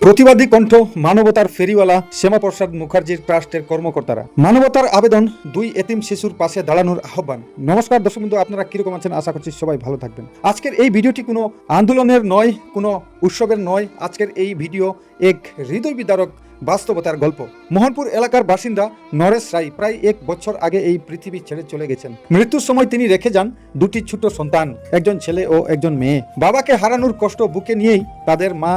প্রতিবাদী কণ্ঠ মানবতার ফেরিওয়ালা শ্যামাপ্রসাদ মুখার্জির ট্রাস্টের কর্মকর্তারা মানবতার আবেদন দুই এতিম শিশুর পাশে দাঁড়ানোর আহ্বান। নমস্কার দর্শক বন্ধু, আপনারা কিরকম আছেন? আশা করছি সবাই ভালো থাকবেন। আজকের এই ভিডিওটি কোনো আন্দোলনের নয়, কোনো উৎসবের নয়। আজকের এই ভিডিও এক হৃদয় বিদারক বাস্তবতার গল্প। মোহনপুর এলাকার বাসিন্দা নরেশ রায় প্রায় 1 বছর আগে এই পৃথিবী ছেড়ে চলে গেছেন। মৃত্যুর সময় তিনি রেখে যান দুটি ছোট সন্তান, একজন ছেলে ও একজন মেয়ে। বাবাকে হারানোর কষ্ট বুকে নিয়েই তাদের মা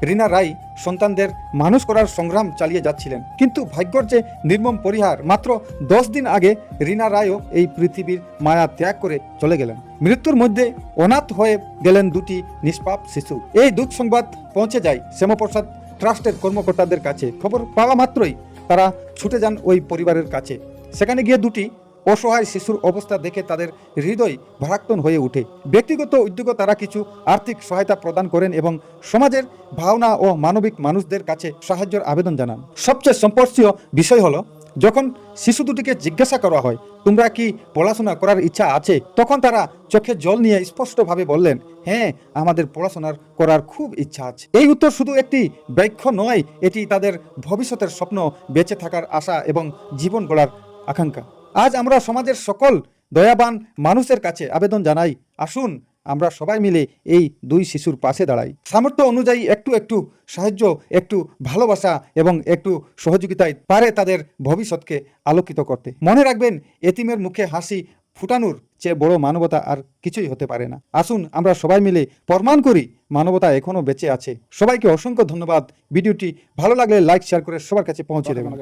রিনা রায় সন্তানদের মানুষ করার সংগ্রাম চালিয়ে যাচ্ছিলেন। কিন্তু ভাগ্যর যে নির্মম পরিহার, মাত্র 10 দিন আগে রিনা রায়ও এই পৃথিবীর মায়া ত্যাগ করে চলে গেলেন। মৃত্যুর মধ্যে অনাথ হয়ে গেলেন দুটি নিষ্পাপ শিশু। এই দুঃখ সংবাদ পৌঁছে যায় শ্যামাপ্রসাদ ট্রাস্টের কর্মকর্তাদের কাছে। খবর পাওয়া মাত্রই তারা ছুটে যান ওই পরিবারের কাছে। সেখানে গিয়ে দুটি অসহায় শিশুর অবস্থা দেখে তাদের হৃদয় ভারাক্রান্ত হয়ে ওঠে। ব্যক্তিগত উদ্যোগে তারা কিছু আর্থিক সহায়তা প্রদান করেন এবং সমাজের ভাবনা ও মানবিক মানুষদের কাছে সাহায্যের আবেদন জানান। সবচেয়ে সম্পর্কীয় বিষয় হলো, যখন শিশু দুটিকে জিজ্ঞাসা করা হয়, তোমরা কি পড়াশোনা করার ইচ্ছা আছে, তখন তারা চোখে জল নিয়ে স্পষ্টভাবে বললেন, হ্যাঁ, আমাদের পড়াশোনা করার খুব ইচ্ছা আছে। এই উত্তর শুধু একটি ব্যাখ্যা নয়, এটি তাদের ভবিষ্যতের স্বপ্ন, বেঁচে থাকার আশা এবং জীবন গড়ার আকাঙ্ক্ষা। আজ আমরা সমাজের সকল দয়াবান মানুষের কাছে আবেদন জানাই, আসুন আমরা সবাই মিলে এই দুই শিশুর পাশে দাঁড়াই। সামর্থ্য অনুযায়ী একটু একটু সাহায্য, একটু ভালোবাসা এবং একটু সহযোগিতায় পারে তাদের ভবিষ্যৎকে আলোকিত করতে। মনে রাখবেন, এতিমের মুখে হাসি ফুটানোর চেয়ে বড় মানবতা আর কিছুই হতে পারে না। আসুন আমরা সবাই মিলে প্রমাণ করি মানবতা এখনো বেঁচে আছে। সবাইকে অসংখ্য ধন্যবাদ। ভিডিওটি ভালো লাগলে লাইক শেয়ার করে সবার কাছে পৌঁছে দেবেন।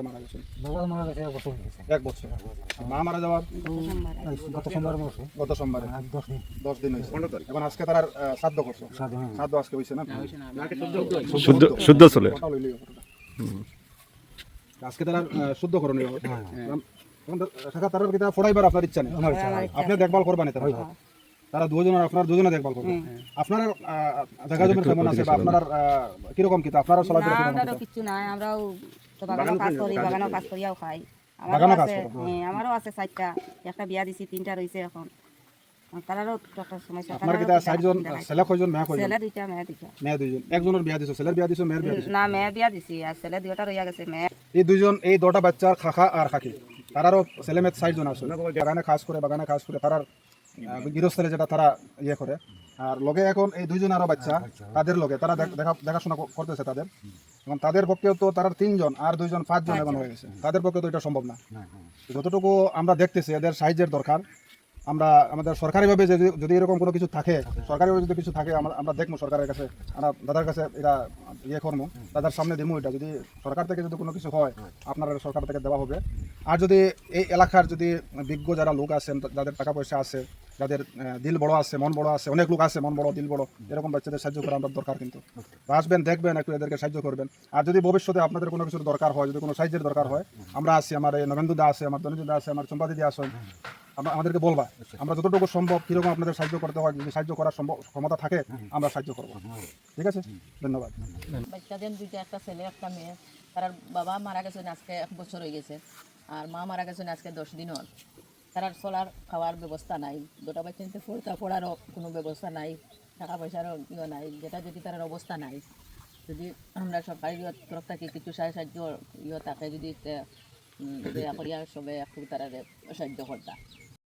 এক বছর মা মারা যাওয়ার গত সোমবারে 10 দিন হয়েছে। এখন আজকে তার শ্রাদ্ধ করছে। শ্রাদ্ধ আজকে হয়েছে না, শুদ্ধ চলে আজকে তার শুদ্ধ করণ তার কিতা ফোড়াইবার আপনার ইচ্ছা নেই, আপনি দেখভাল করবেন। তারা দুজনের, আপনার দুজনে দেখভাল করবেন। আপনার জায়গা জমি কেমন আছে বা আপনার কিরকম কিতা আপনারা চলাফেরা কিরকম? কিছু নাই, আমরাও তো বাগানও কাজ করি, বাগানও কাজ করিয়াও খাই। বাগানও কাজ আছে, করো? আমারও আছে 4টা, একটা বিয়া দিছি, 3টা রইছে এখন। তারারও একটা সমস্যা। আপনার কিতা 4জন ছেলে কয়জন, মেয়ে কয়জন? ছেলে 2টা, মেয়ে 2টা। মেয়ে 2জন। একজনের বিয়া দিছো, ছেলের বিয়া দিছো, মেয়ের বিয়া দিছো? না, মেয়ে বিয়া দিছি আর ছেলে 2টা রইয়া গেছে। মেয়ে এই দুজন, এই 2টা বাচ্চার খাখা আর খাকি, তারারও ছেলে মেয়ে 4জন আছে। বাগানে কাজ করে তারার গৃহস্থলে যেটা তারা ইয়ে করে। আর লগে এখন এই 2জন আরো বাচ্চা, তাদের লগে তারা দেখাশোনা করতেছে তাদের। এখন তাদের পক্ষেও তো তারা 3জন আর 2জন 5জন এখন হয়ে গেছে। তাদের পক্ষে তো এটা সম্ভব না। যতটুকু আমরা দেখতেছি এদের সাহায্যের দরকার। আমরা আমাদের সরকারিভাবে যদি এরকম কোনো কিছু থাকে, সরকারিভাবে যদি কিছু থাকে, আমরা দেখবো সরকারের কাছে, আমরা দাদার কাছে এটা ইয়ে করবো, দাদার সামনে দেবো। এটা যদি সরকার থেকে যদি কোনো কিছু হয়, আপনারা সরকার থেকে দেওয়া হবে। আর যদি এই এলাকার যদি বিজ্ঞ যারা লোক আছেন, যাদের টাকা পয়সা আছে, যাদের দিল বড় আছে, মন বড় আছে, অনেক লোক আছে মন বড় দিল বড়, এরকম বাচ্চাদের সাহায্য করা আমরা দরকার। কিন্তু আসবেন, দেখবেন, একটু এদেরকে সাহায্য করবেন। আর যদি ভবিষ্যতে আপনাদের কোনো কিছুর দরকার হয়, যদি কোনো সাহায্যের দরকার হয়, আমরা আছি, আমার এই নবেন্দু দা আছে, আমার ধনঞ্জয় দা আছে, আমার চম্পা দিদি আসেন, আমাদেরকে বলবা। আমরা যতটুকু সম্ভব কিরকম আপনাদের সাহায্য করতে হয়, যদি সাহায্য করার ক্ষমতা থাকে, আমরা সাহায্য করবো। ঠিক আছে, ধন্যবাদ। বাচ্চাদের 2টা, একটা ছেলে একটা মেয়ে। তার বাবা মারা গেছেন আজকে 1 বছর হয়ে গেছে, আর মা মারা গেছেন আজকে 10 দিন হল। তার চলার খাওয়ার ব্যবস্থা নাই, 2টা বাচ্চা নিতে পড়ারও কোনো ব্যবস্থা নাই, টাকা পয়সারও ইয়ে নাই। যেটা যদি তার অবস্থা নাই, যদি আমরা সরকারি তরফ থেকে কিছু সাহায্য ইয়ে থাকে, যদি দয়া করিয়া সবে একটু তারা সাহায্য করতাম।